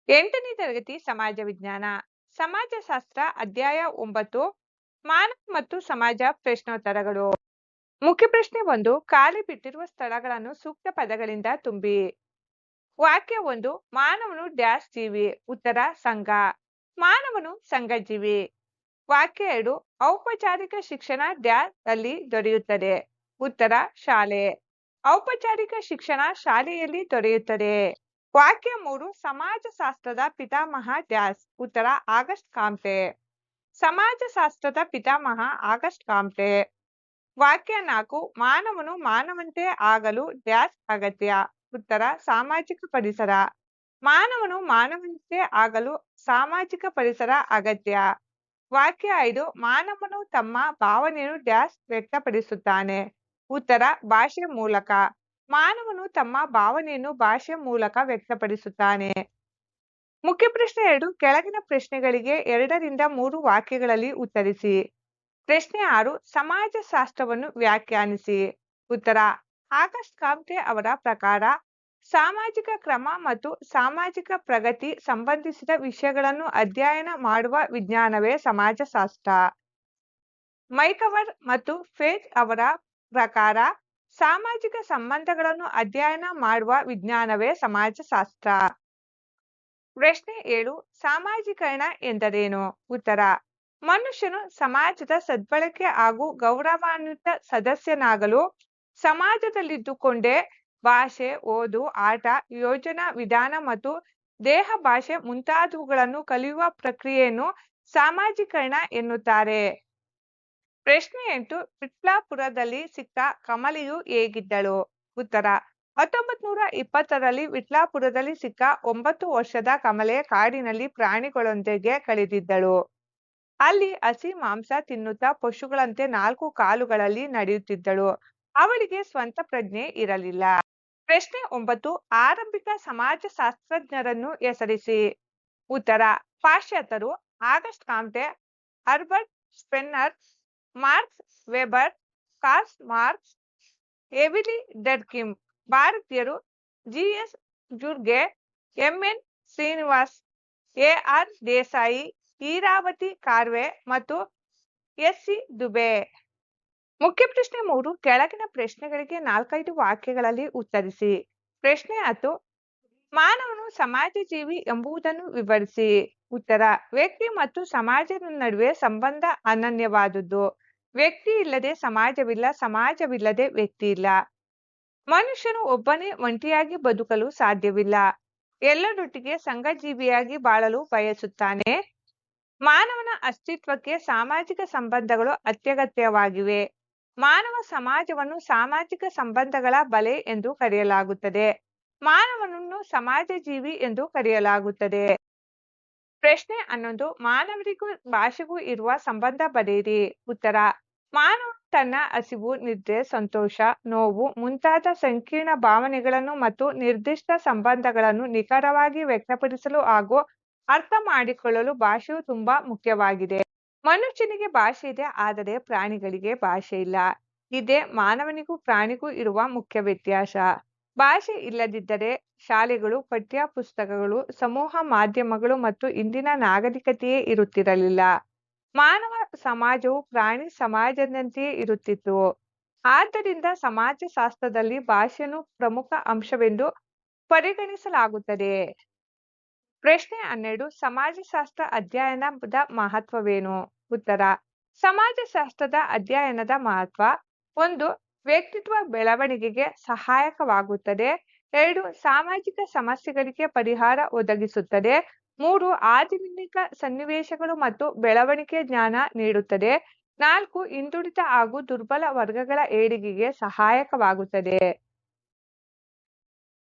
8ನೇ ತರಗತಿ ಸಮಾಜ ವಿಜ್ಞಾನ ಸಮಾಜಶಾಸ್ತ್ರ ಅಧ್ಯಾಯ 9 ಮಾನವ ಮತ್ತು ಸಮಾಜ ಪ್ರಶ್ನೋತ್ತರಗಳು. ಮುಖ್ಯ ಪ್ರಶ್ನೆ 1. ಖಾಲಿ ಬಿಟ್ಟಿರುವ ಸ್ಥಳಗಳನ್ನು ಸೂಕ್ತ ಪದಗಳಿಂದ ತುಂಬಿ. ವಾಕ್ಯ 1. ಮಾನವನು ಡ್ಯಾಶ್ ಜೀವಿ. ಉತ್ತರ ಸಂಘ. ಮಾನವನು ಸಂಘಜೀವಿ. ವಾಕ್ಯ 2. ಔಪಚಾರಿಕ ಶಿಕ್ಷಣ ಡ್ಯಾಶ್ ಅಲ್ಲಿ ದೊರೆಯುತ್ತದೆ. ಉತ್ತರ ಶಾಲೆ. ಔಪಚಾರಿಕ ಶಿಕ್ಷಣ ಶಾಲೆಯಲ್ಲಿ ದೊರೆಯುತ್ತದೆ. ವಾಕ್ಯ 3. ಸಮಾಜಶಾಸ್ತ್ರದ ಪಿತಾಮಹ ಡ್ಯಾಶ್. ಉತ್ತರ ಆಗಸ್ಟ್ ಕಾಮ್ಟೆ. ಸಮಾಜಶಾಸ್ತ್ರದ ಪಿತಾಮಹ ಆಗಸ್ಟ್ ಕಾಮ್ಟೆ. ವಾಕ್ಯ 4. ಮಾನವನು ಮಾನವಂತೆ ಆಗಲು ಡ್ಯಾಶ್ ಅಗತ್ಯ. ಉತ್ತರ ಸಾಮಾಜಿಕ ಪರಿಸರ. ಮಾನವನು ಮಾನವಂತೆ ಆಗಲು ಸಾಮಾಜಿಕ ಪರಿಸರ ಅಗತ್ಯ. ವಾಕ್ಯ 5. ಮಾನವನು ತಮ್ಮ ಭಾವನೆಯನ್ನು ಡ್ಯಾಶ್ ವ್ಯಕ್ತಪಡಿಸುತ್ತಾನೆ. ಉತ್ತರ ಭಾಷೆ ಮೂಲಕ. ಮಾನವನು ತಮ್ಮ ಭಾವನೆಯನ್ನು ಭಾಷೆ ಮೂಲಕ ವ್ಯಕ್ತಪಡಿಸುತ್ತಾನೆ. ಮುಖ್ಯ ಪ್ರಶ್ನೆ 2. ಕೆಳಗಿನ ಪ್ರಶ್ನೆಗಳಿಗೆ 2 ರಿಂದ 3 ವಾಕ್ಯಗಳಲ್ಲಿ ಉತ್ತರಿಸಿ. ಪ್ರಶ್ನೆ 6. ಸಮಾಜಶಾಸ್ತ್ರವನ್ನು ವ್ಯಾಖ್ಯಾನಿಸಿ. ಉತ್ತರ ಆಗಸ್ಟ್ ಕಾಮ್ಟೆ ಅವರ ಪ್ರಕಾರ ಸಾಮಾಜಿಕ ಕ್ರಮ ಮತ್ತು ಸಾಮಾಜಿಕ ಪ್ರಗತಿ ಸಂಬಂಧಿಸಿದ ವಿಷಯಗಳನ್ನು ಅಧ್ಯಯನ ಮಾಡುವ ವಿಜ್ಞಾನವೇ ಸಮಾಜಶಾಸ್ತ್ರ. ಮೈಕವರ್ ಮತ್ತು ಫೇಜ್ ಅವರ ಪ್ರಕಾರ ಸಾಮಾಜಿಕ ಸಂಬಂಧಗಳನ್ನು ಅಧ್ಯಯನ ಮಾಡುವ ವಿಜ್ಞಾನವೇ ಸಮಾಜಶಾಸ್ತ್ರ. ಪ್ರಶ್ನೆ 7. ಸಾಮಾಜೀಕರಣ ಎಂದರೇನು? ಉತ್ತರ ಮನುಷ್ಯನು ಸಮಾಜದ ಸದ್ಬಳಕೆ ಹಾಗೂ ಗೌರವಾನ್ವಿತ ಸದಸ್ಯನಾಗಲು ಸಮಾಜದಲ್ಲಿದ್ದುಕೊಂಡೇ ಭಾಷೆ, ಓದು, ಆಟ, ಯೋಜನಾ ವಿಧಾನ ಮತ್ತು ದೇಹ ಭಾಷೆ ಮುಂತಾದವುಗಳನ್ನು ಕಲಿಯುವ ಪ್ರಕ್ರಿಯೆಯನ್ನು ಸಾಮಾಜೀಕರಣ ಎನ್ನುತ್ತಾರೆ. ಪ್ರಶ್ನೆ 8. ವಿಟ್ಲಾಪುರದಲ್ಲಿ ಸಿಕ್ಕ ಕಮಲೆಯು ಹೇಗಿದ್ದಳು? ಉತ್ತರ 1920ರಲ್ಲಿ ವಿಟ್ಲಾಪುರದಲ್ಲಿ ಸಿಕ್ಕ 9 ವರ್ಷದ ಕಮಲೆ ಕಾಡಿನಲ್ಲಿ ಪ್ರಾಣಿಗಳೊಂದಿಗೆ ಕಳೆದಿದ್ದಳು. ಅಲ್ಲಿ ಹಸಿ ಮಾಂಸ ತಿನ್ನುತ್ತಾ ಪಶುಗಳಂತೆ 4 ಕಾಲುಗಳಲ್ಲಿ ನಡೆಯುತ್ತಿದ್ದಳು. ಅವಳಿಗೆ ಸ್ವಂತ ಪ್ರಜ್ಞೆ ಇರಲಿಲ್ಲ. ಪ್ರಶ್ನೆ 9. ಆರಂಭಿಕ ಸಮಾಜಶಾಸ್ತ್ರಜ್ಞರನ್ನು ಹೆಸರಿಸಿ. ಉತ್ತರ ಪಾಶ್ಚಾತ್ಯರು August Comte, Herbert Spencer, Max Weber, Karl Marx, Emile Durkheim. ಭಾರತೀಯರು ಜಿ.ಎಸ್. ಜುರ್ಗೆ, ಎಂ.ಎನ್. ಶ್ರೀನಿವಾಸ್, ಎ.ಆರ್. ದೇಸಾಯಿ, ಈರಾವತಿ ಕಾರ್ವೆ ಮತ್ತು ಎಸ್.ಸಿ. ದುಬೆ. ಮುಖ್ಯ ಪ್ರಶ್ನೆ 3. ಕೆಳಗಿನ ಪ್ರಶ್ನೆಗಳಿಗೆ 4-5 ವಾಕ್ಯಗಳಲ್ಲಿ ಉತ್ತರಿಸಿ. ಪ್ರಶ್ನೆ 10. ಮಾನವನು ಸಮಾಜಜೀವಿ ಎಂಬುದನ್ನು ವಿವರಿಸಿ. ಉತ್ತರ ವ್ಯಕ್ತಿ ಮತ್ತು ಸಮಾಜದ ನಡುವೆ ಸಂಬಂಧ ಅನನ್ಯವಾದುದು. ವ್ಯಕ್ತಿ ಇಲ್ಲದೆ ಸಮಾಜವಿಲ್ಲ, ಸಮಾಜವಿಲ್ಲದೆ ವ್ಯಕ್ತಿ ಇಲ್ಲ. ಮನುಷ್ಯನು ಒಬ್ಬನೇ ಒಂಟಿಯಾಗಿ ಬದುಕಲು ಸಾಧ್ಯವಿಲ್ಲ. ಎಲ್ಲರೊಟ್ಟಿಗೆ ಸಂಘಜೀವಿಯಾಗಿ ಬಾಳಲು ಬಯಸುತ್ತಾನೆ. ಮಾನವನ ಅಸ್ತಿತ್ವಕ್ಕೆ ಸಾಮಾಜಿಕ ಸಂಬಂಧಗಳು ಅತ್ಯಗತ್ಯವಾಗಿವೆ. ಮಾನವ ಸಮಾಜವನ್ನು ಸಾಮಾಜಿಕ ಸಂಬಂಧಗಳ ಬಲೆ ಎಂದು ಕರೆಯಲಾಗುತ್ತದೆ. ಮಾನವನನ್ನು ಸಮಾಜಜೀವಿ ಎಂದು ಕರೆಯಲಾಗುತ್ತದೆ. ಪ್ರಶ್ನೆ 11. ಮಾನವರಿಗೂ ಭಾಷೆಗೂ ಇರುವ ಸಂಬಂಧ ಬರೆಯಿರಿ. ಉತ್ತರ ಮಾನವನು ತನ್ನ ಹಸಿವು, ನಿದ್ರೆ, ಸಂತೋಷ, ನೋವು ಮುಂತಾದ ಸಂಕೀರ್ಣ ಭಾವನೆಗಳನ್ನು ಮತ್ತು ನಿರ್ದಿಷ್ಟ ಸಂಬಂಧಗಳನ್ನು ನಿಖರವಾಗಿ ವ್ಯಕ್ತಪಡಿಸಲು ಹಾಗೂ ಅರ್ಥ ಮಾಡಿಕೊಳ್ಳಲು ಭಾಷೆಯು ತುಂಬಾ ಮುಖ್ಯವಾಗಿದೆ. ಮನುಷ್ಯನಿಗೆ ಭಾಷೆ ಇದೆ, ಆದರೆ ಪ್ರಾಣಿಗಳಿಗೆ ಭಾಷೆ ಇಲ್ಲ. ಇದೇ ಮಾನವನಿಗೂ ಪ್ರಾಣಿಗೂ ಇರುವ ಮುಖ್ಯ ವ್ಯತ್ಯಾಸ. ಭಾಷೆ ಇಲ್ಲದಿದ್ದರೆ ಶಾಲೆಗಳು, ಪಠ್ಯ ಪುಸ್ತಕಗಳು, ಸಮೂಹ ಮಾಧ್ಯಮಗಳು ಮತ್ತು ಇಂದಿನ ನಾಗರಿಕತೆಯೇ ಇರುತ್ತಿರಲಿಲ್ಲ. ಮಾನವ ಸಮಾಜವು ಪ್ರಾಣಿ ಸಮಾಜದಂತೆಯೇ ಇರುತ್ತಿತ್ತು. ಆದ್ದರಿಂದ ಸಮಾಜಶಾಸ್ತ್ರದಲ್ಲಿ ಭಾಷೆಯನ್ನು ಪ್ರಮುಖ ಅಂಶವೆಂದು ಪರಿಗಣಿಸಲಾಗುತ್ತದೆ. ಪ್ರಶ್ನೆ 12. ಸಮಾಜಶಾಸ್ತ್ರ ಅಧ್ಯಯನದ ಮಹತ್ವವೇನು? ಉತ್ತರ ಸಮಾಜಶಾಸ್ತ್ರದ ಅಧ್ಯಯನದ ಮಹತ್ವ 1. ವ್ಯಕ್ತಿತ್ವ ಬೆಳವಣಿಗೆಗೆ ಸಹಾಯಕವಾಗುತ್ತದೆ. 2. ಸಾಮಾಜಿಕ ಸಮಸ್ಯೆಗಳಿಗೆ ಪರಿಹಾರ ಒದಗಿಸುತ್ತದೆ. 3. ಆಧುನಿಕ ಸನ್ನಿವೇಶಗಳು ಮತ್ತು ಬೆಳವಣಿಗೆ ಜ್ಞಾನ ನೀಡುತ್ತದೆ. 4. ಹಿಂದುಳಿದ ಹಾಗೂ ದುರ್ಬಲ ವರ್ಗಗಳ ಏಳಿಗೆಗೆ ಸಹಾಯಕವಾಗುತ್ತದೆ.